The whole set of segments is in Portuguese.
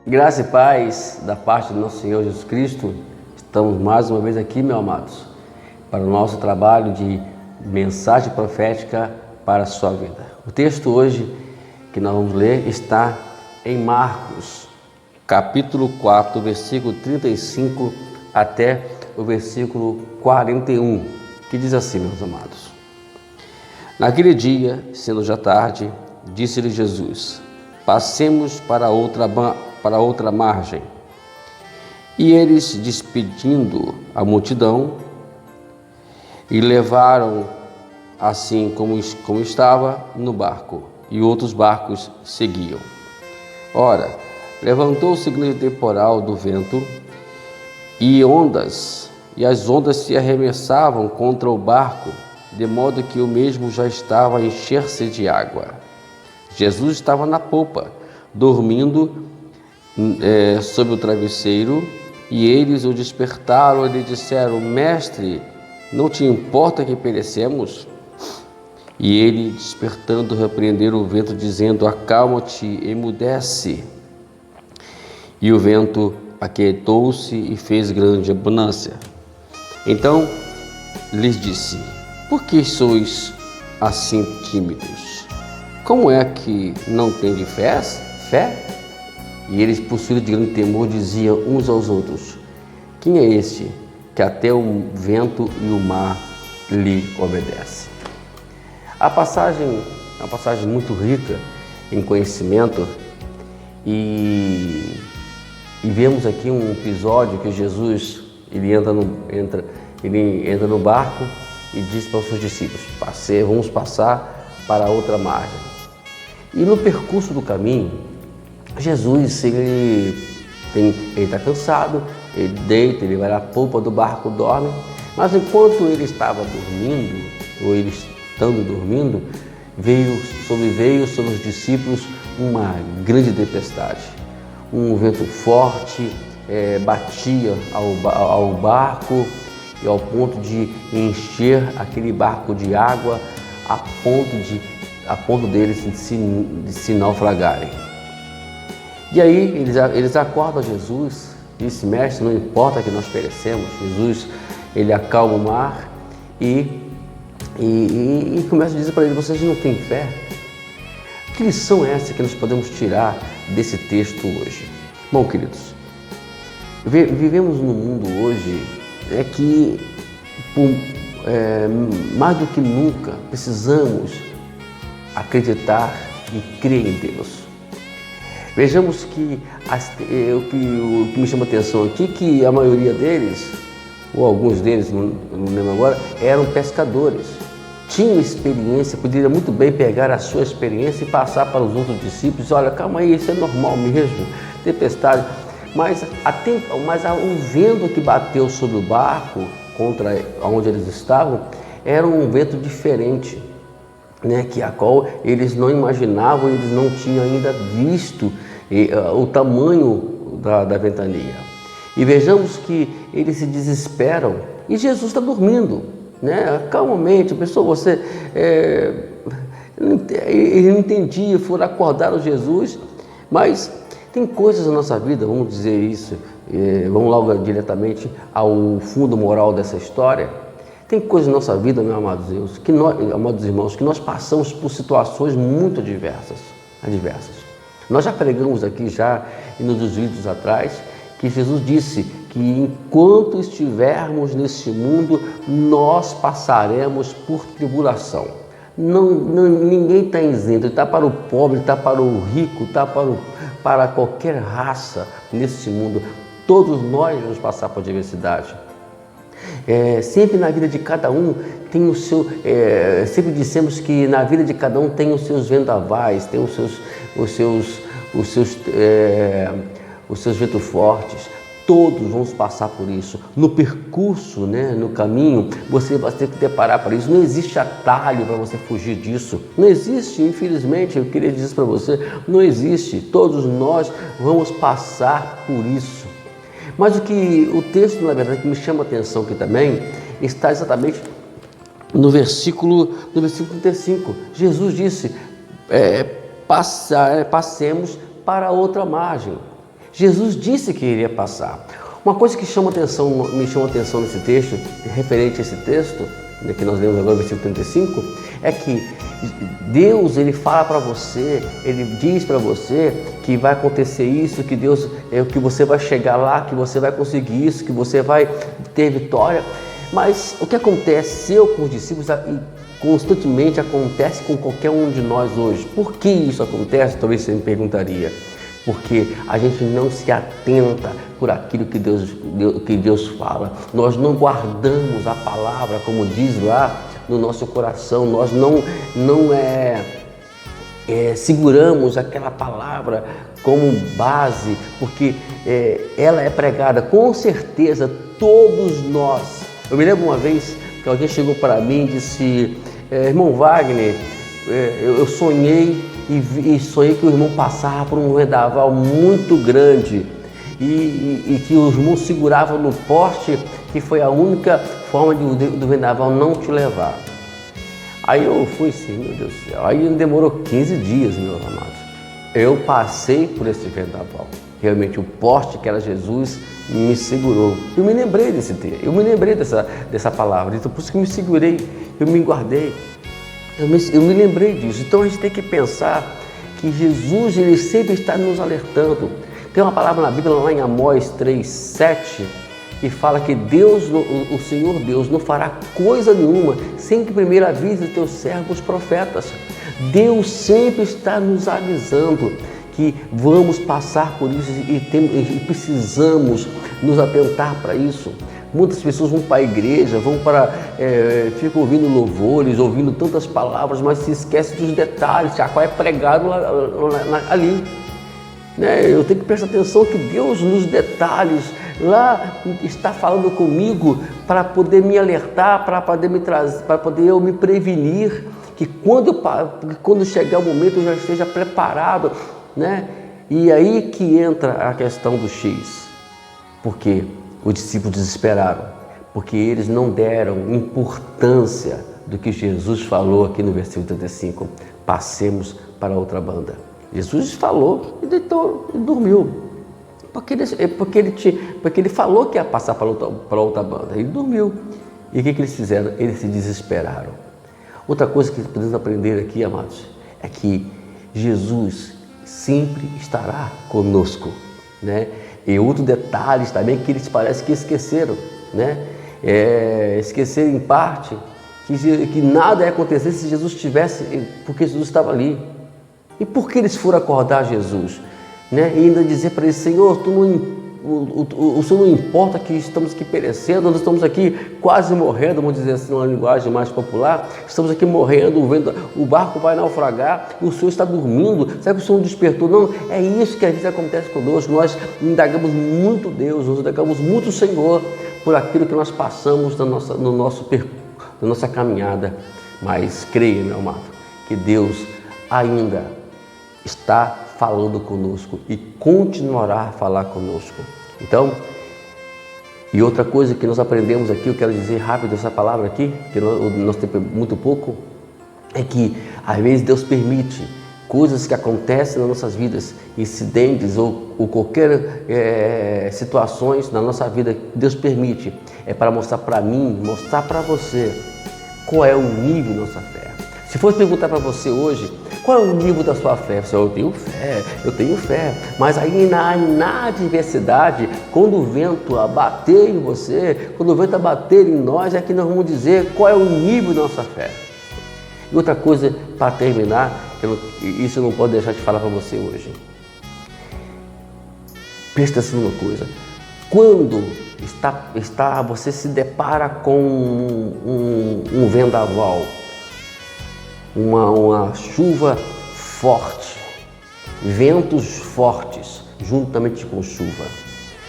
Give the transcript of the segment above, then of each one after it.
Graça e paz da parte do nosso Senhor Jesus Cristo. Estamos mais uma vez aqui, meus amados, para o nosso trabalho de mensagem profética para a sua vida. O texto hoje que nós vamos ler está em Marcos, capítulo 4, versículo 35 até o versículo 41, que diz assim, meus amados. Naquele dia, sendo já tarde, disse-lhe Jesus: passemos para outra margem. E eles, despedindo a multidão, e levaram assim como estava no barco, e outros barcos seguiam. Ora, levantou-se grande temporal do vento, e as ondas se arremessavam contra o barco, de modo que o mesmo já estava a encher-se de água. Jesus estava na popa, dormindo sob o travesseiro, e eles o despertaram e lhe disseram: Mestre, não te importa que perecemos? E ele, despertando, repreendeu o vento, dizendo: acalma-te, emudece. E o vento aquietou-se e fez grande abundância. Então lhes disse: por que sois assim tímidos? Como é que não tendes fé? E eles, possuídos de grande temor, diziam uns aos outros: quem é este que até o vento e o mar lhe obedecem? A passagem é uma passagem muito rica em conhecimento e vemos aqui um episódio que Jesus ele entra no barco e diz para os seus discípulos: vamos passar para outra margem. E no percurso do caminho, Jesus ele está cansado, ele deita, ele vai na polpa do barco, dorme, mas enquanto ele estava dormindo, ou ele estando dormindo, veio sobre os discípulos uma grande tempestade. Um vento forte batia ao barco, e ao ponto de encher aquele barco de água, a ponto deles de se naufragarem. E aí eles acordam Jesus, disse: mestre, não importa que nós perecemos. Jesus ele acalma o mar e começa a dizer para ele: vocês não têm fé? Que lição é essa que nós podemos tirar desse texto hoje? Bom, queridos, vivemos num mundo hoje que mais do que nunca precisamos acreditar e crer em Deus. Vejamos que o que me chama a atenção aqui, que a maioria deles, ou alguns deles, não lembro agora, eram pescadores. Tinham experiência, poderia muito bem pegar a sua experiência e passar para os outros discípulos: olha, calma aí, isso é normal mesmo, tempestade. Mas o vento que bateu sobre o barco, contra onde eles estavam, era um vento diferente, a qual eles não imaginavam, eles não tinham ainda visto o tamanho da ventania. E vejamos que eles se desesperam e Jesus está dormindo, calmamente. Pessoal, ele não entendia, foram acordar o Jesus, mas tem coisas na nossa vida, vamos dizer isso, vamos logo diretamente ao fundo moral dessa história. Tem coisas na nossa vida, meus amados amados irmãos, que nós passamos por situações muito adversas. Nós já pregamos aqui nos vídeos atrás, que Jesus disse que enquanto estivermos neste mundo, nós passaremos por tribulação. Ninguém está isento, está para o pobre, está para o rico, está para qualquer raça nesse mundo. Todos nós vamos passar por adversidade. Sempre na vida de cada um tem o seu. Sempre dissemos que na vida de cada um tem os seus vendavais, tem os seus ventos fortes. Todos vamos passar por isso. No percurso, no caminho, você vai ter que deparar para isso. Não existe atalho para você fugir disso. Não existe, infelizmente, eu queria dizer para você, não existe. Todos nós vamos passar por isso. Mas o texto, na verdade, que me chama a atenção aqui também, está exatamente no versículo 35. Jesus disse: passemos para outra margem. Jesus disse que iria passar. Uma coisa que me chama atenção nesse texto, referente a esse texto, né, que nós lemos agora, versículo 35, é que Deus, ele fala para você, ele diz para você que vai acontecer isso, que Deus, que você vai chegar lá, que você vai conseguir isso, que você vai ter vitória. Mas o que acontece com os discípulos e constantemente acontece com qualquer um de nós hoje? Por que isso acontece? Talvez você me perguntaria. Porque a gente não se atenta por aquilo que Deus fala. Nós não guardamos a palavra, como diz lá, no nosso coração. Nós não seguramos aquela palavra como base, porque ela é pregada. Com certeza, todos nós. Eu me lembro uma vez que alguém chegou para mim e disse: irmão Wagner, eu sonhei e sonhei que o irmão passava por um vendaval muito grande e que o irmão segurava no poste, que foi a única forma do vendaval não te levar. Aí eu fui assim, meu Deus do céu, aí demorou 15 dias, meus amados. Eu passei por esse vendaval. Realmente o poste que era Jesus me segurou. Eu me lembrei desse texto, eu me lembrei dessa palavra, então por isso que eu me segurei, eu me guardei. Eu me lembrei disso. Então a gente tem que pensar que Jesus, ele sempre está nos alertando. Tem uma palavra na Bíblia, lá em Amós 3:7, que fala que Deus, o Senhor Deus, não fará coisa nenhuma sem que primeiro avise os teus servos profetas. Deus sempre está nos avisando que vamos passar por isso e precisamos nos atentar para isso. Muitas pessoas vão para a igreja, ficam ouvindo louvores, ouvindo tantas palavras, mas se esquecem dos detalhes, qual é pregado ali. Né? Eu tenho que prestar atenção que Deus, nos detalhes, lá está falando comigo para poder me alertar, para poder me trazer, para poder eu me prevenir, que quando chegar o momento eu já esteja preparado, né? E aí que entra a questão do X. Por quê? Os discípulos desesperaram, porque eles não deram importância do que Jesus falou aqui no versículo 35. Passemos para outra banda. Jesus falou e deitou e dormiu. Porque ele falou que ia passar para outra banda. Ele dormiu. E o que eles fizeram? Eles se desesperaram. Outra coisa que podemos aprender aqui, amados, é que Jesus sempre estará conosco, né? E outro detalhe também que eles parecem que esqueceram, né? Esqueceram em parte que nada ia acontecer se Jesus estivesse, porque Jesus estava ali. E por que eles foram acordar Jesus? Né? E ainda dizer para ele: Senhor, o Senhor não importa que estamos aqui perecendo, nós estamos aqui quase morrendo, vamos dizer assim, uma linguagem mais popular, estamos aqui morrendo, o barco vai naufragar, e o Senhor está dormindo, será que o Senhor despertou? Não, é isso que às vezes acontece conosco, nós indagamos muito Deus, nós indagamos muito o Senhor por aquilo que nós passamos na nossa caminhada, mas creia, meu amado, que Deus ainda está falando conosco e continuará a falar conosco. Então, e outra coisa que nós aprendemos aqui, eu quero dizer rápido essa palavra aqui, que nós temos muito pouco, é que às vezes Deus permite coisas que acontecem nas nossas vidas, incidentes ou qualquer situações na nossa vida, Deus permite, para mostrar para mim, mostrar para você qual é o nível da nossa fé. Se fosse perguntar para você hoje, qual é o nível da sua fé? Você, eu tenho fé, mas aí na adversidade, quando o vento abater em você, quando o vento abater em nós, é que nós vamos dizer qual é o nível da nossa fé. E outra coisa, para terminar, isso eu não posso deixar de falar para você hoje. Presta atenção numa coisa, quando você se depara com um vendaval, uma chuva forte, ventos fortes, juntamente com chuva,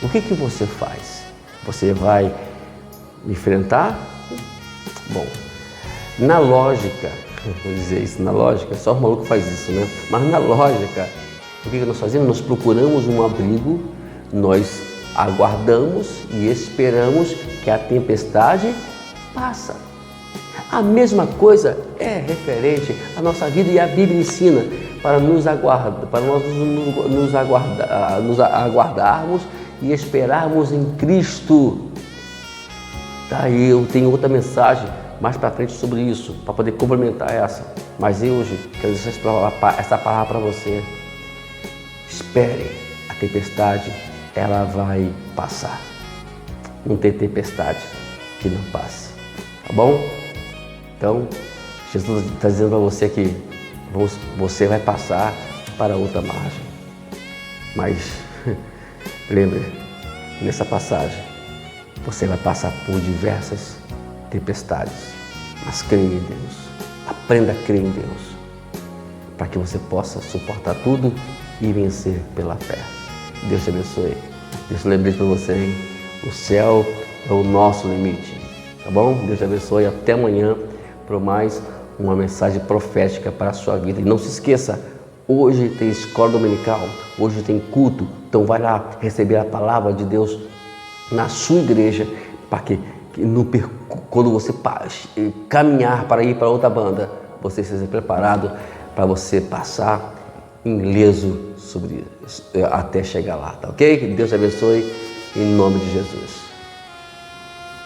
o que você faz? Você vai enfrentar? Bom, na lógica, vou dizer isso, na lógica, só o maluco faz isso, né? Mas na lógica, o que nós fazemos? Nós procuramos um abrigo, nós aguardamos e esperamos que a tempestade passa. A mesma coisa é referente à nossa vida e a Bíblia ensina para nós nos aguardarmos e esperarmos em Cristo. Daí eu tenho outra mensagem mais para frente sobre isso, para poder complementar essa. Mas eu hoje quero deixar essa palavra para você. Espere, a tempestade, ela vai passar. Não tem tempestade que não passe, tá bom? Então, Jesus está dizendo para você que você vai passar para outra margem. Mas, lembre, nessa passagem, você vai passar por diversas tempestades. Mas creia em Deus. Aprenda a crer em Deus. Para que você possa suportar tudo e vencer pela fé. Deus te abençoe. Deixa eu lembrar para você, hein? O céu é o nosso limite. Tá bom? Deus te abençoe. Até amanhã para mais uma mensagem profética para a sua vida. E não se esqueça, hoje tem escola dominical, hoje tem culto. Então vai lá receber a palavra de Deus na sua igreja, para que quando você caminhar para ir para outra banda, você esteja preparado para você passar ileso até chegar lá, tá ok? Que Deus te abençoe em nome de Jesus.